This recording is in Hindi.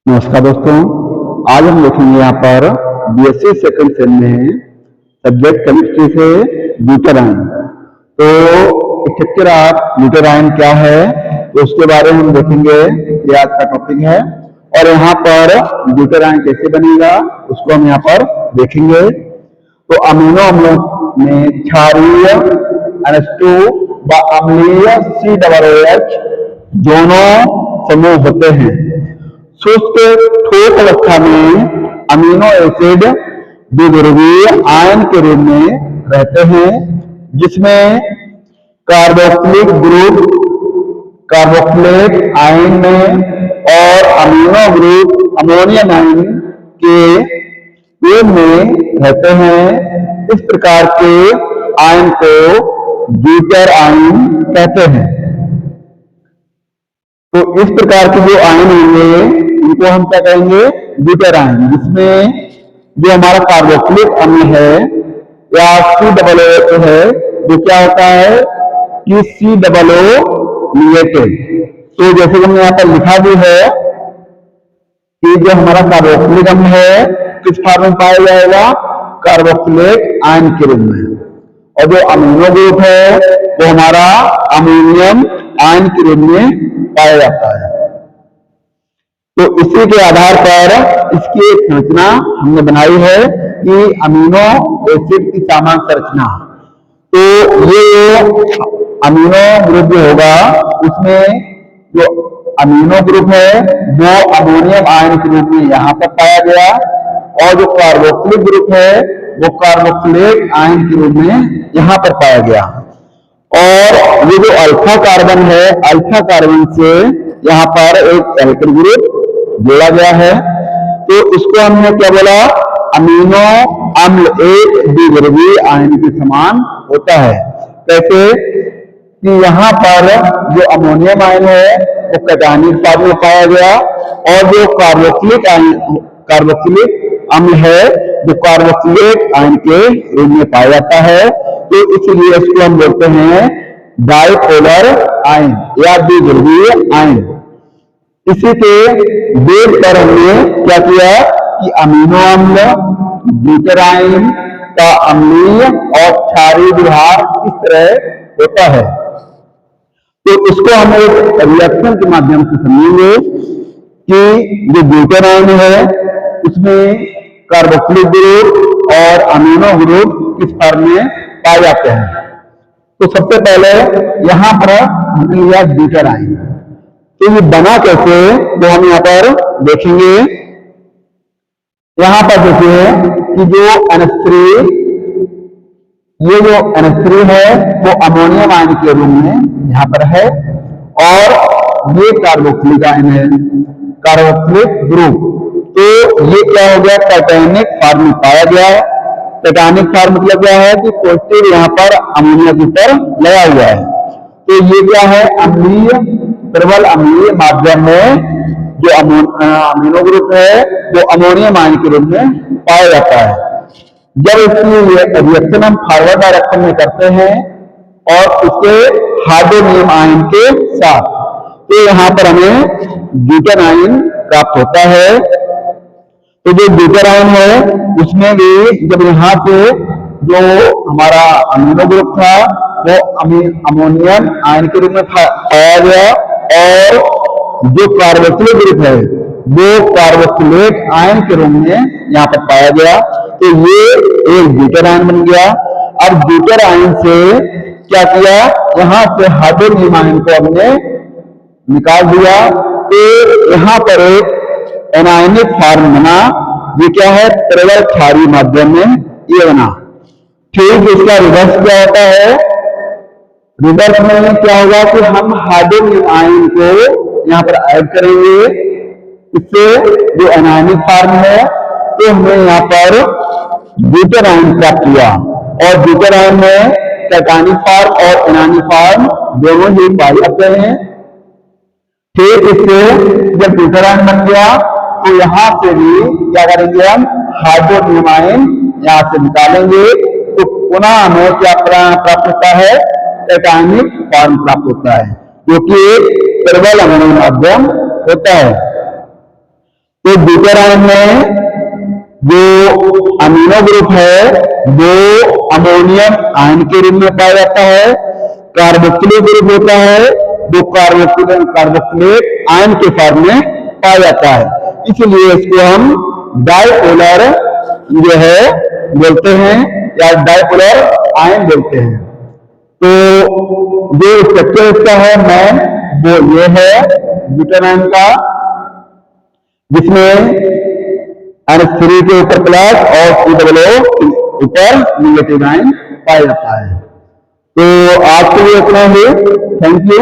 नमस्कार दोस्तों। आज हम देखेंगे यहाँ पर बीएससी सेकंड सेम में सब्जेक्ट केमिस्ट्री से ब्यूटेराइन। तो स्ट्रक्चर ऑफ ब्यूटेराइन क्या है तो उसके बारे में हम देखेंगे। ये आज का टॉपिक है और यहाँ पर ब्यूटेराइन कैसे बनेगा उसको हम यहाँ पर देखेंगे। तो अमीनो अम्लों में क्षारीय NH2 व अम्लीय COOH दोनों समूह होते हैं। शुष्क ठोस अवस्था में अमीनो एसिड द्विध्रुवीय आयन के रूप में रहते हैं, जिसमें कार्बोक्सिलिक ग्रुप कार्बोक्सिलेट आयन में और अमीनो ग्रुप अमोनियम आयन के रूप में रहते हैं। इस प्रकार के आयन को ब्यूटर आयन कहते हैं। तो इस प्रकार के जो आयन होंगे इनको हम क्या कहेंगे, ब्यूटर आयन, जिसमें जो हमारा कार्बोक्सिलिक अम्ल है या COOH है जो क्या होता है कि COO निगेटिव। तो जैसे कि हमने यहाँ पर लिखा भी है कि जो हमारा कार्बोक्सिलिक अम्ल है किस फॉर्म में पाया जाएगा, कार्बोक्सिलेट आयन के रूप में, और जो अमीनो ग्रुप है वो हमारा अमोनियम आयन के रूप में पाया जाता है। तो इसी के आधार पर इसकी एक संरचना हमने बनाई है कि अमीनो एसिड की सामान्य संरचना। तो ये अमीनो ग्रुप जो होगा उसमें जो अमीनो ग्रुप है वो अमोनियम आयन के रूप में यहाँ पर पाया गया, और जो कार्बोक्सिलिक ग्रुप है वो कार्बोक्सिलेट आयन के रूप में यहाँ पर पाया गया। और ये जो अल्फा कार्बन है, अल्फा कार्बन से यहाँ पर एक एल्किल ग्रुप जोड़ा गया है। तो इसको हमने क्या बोला, अमीनो अम्ल एक द्विध्रुवीय आयन के समान होता है। कैसे कि यहाँ पर जो अमोनियम आयन है वो कैटायनिक फॉर्म में पाया गया, और जो कार्बोक्सिलिक अम्ल है जो कार्बोक्सिलेट आयन के रूप में पाया जाता है। तो इसलिए इसको हम बोलते हैं डाइपोलर आयन या द्विध्रुवीय आयन। इसी के बेस पर हमने क्या किया कि अमीनो अम्ल ब्यूटेराइन का अम्लीय और क्षारीय व्यवहार किस तरह होता है। तो इसको हम एक रिएक्शन के माध्यम से समझेंगे कि जो ब्यूटेराइन है उसमें कार्बोक्सिलिक ग्रुप और अमीनो ग्रुप किस फॉर्म में पाए जाते हैं। तो सबसे पहले यहां पर हमने लिया ब्यूटेराइन। तो ये बना कैसे तो हम यहाँ पर देखेंगे। यहां पर देखिए कि जो NH3, ये जो NH3 है वो अमोनियम आयन के रूप में यहाँ पर है, और ये कार्बोक्सिलिक आयन है, कार्बोक्सिलिक ग्रुप। तो ये क्या हो गया, कैटायनिक फॉर्म में पाया गया है। कैटायनिक फॉर्म मतलब क्या है कि पॉजिटिव यहाँ पर अमोनिया के ऊपर लगा हुआ है। तो ये क्या है, अम्लीय प्रबल अम्लीय माध्यम में जो अमीनो ग्रुप है वो अमोनियम आयन के रूप में पाया जाता है। जब इसकी रिएक्शन हम फॉरवर्ड डायरेक्शन में करते हैं और उसके हाइड्रोनियम आयन के साथ, तो यहाँ पर हमें ब्यूटेन आयन प्राप्त होता है। तो जो ब्यूटेराइन है उसमें भी जब यहाँ से जो हमारा अमीनो ग्रुप था वो अमोनियम आयन के रूप में पाया गया, और जो कार्बोक्सिलिक ग्रुप है वो कार्बोक्सिलेट आयन के रूप में यहाँ पर पाया गया। तो ये एक ब्यूटेराइन बन गया। अब ब्यूटेराइन से क्या किया, यहाँ से हाइड्रोनियम आयन को हमने निकाल दिया। तो यहाँ पर एक एनायनिक फॉर्म बना। ये क्या है, प्रबल क्षारीय माध्यम में ये बना। ठीक इसका रिवर्स क्या होता है, रिवर्स में क्या होगा कि हम हाइड्रोनियम आयन को यहाँ पर ऐड करेंगे, इससे जो एनायनिक फॉर्म है तो हमने यहाँ पर ब्यूटेराइन प्राप्त हुआ। और ब्यूटेराइन में कैटायनिक फॉर्म और एनायनिक फॉर्म दोनों ही पाए जाते हैं। ठीक इससे जब ब्यूटेराइन बन गया तो यहां से भी क्या करेंगे, हम हाइड्रोनियम आयन यहां से निकालेंगे। तो पुनः हमें क्या प्राप्त होता है, कैटायनिक फॉर्म प्राप्त होता है, जो कि एक प्रबल अम्लीय माध्यम होता है। तो ब्यूटेन आयन में जो अमीनो ग्रुप है वो अमोनियम आयन के रूप में पाया जाता है। कार्बोक्सिलिक ग्रुप होता है वो कार्बोक्सिलेट आयन के फॉर्म में पाया जाता है। इसलिए इसको हम डाइपोलर जो है बोलते हैं या डाइपोलर आयन बोलते हैं। तो जो स्ट्रक्चर इसका है मैन वो ये है ब्यूटेन आयन का, जिसमें NH3 के ऊपर प्लस और COO ऊपर नेगेटिव आयन पाया जाता है। तो आज के लिए इतना ही। Thank you.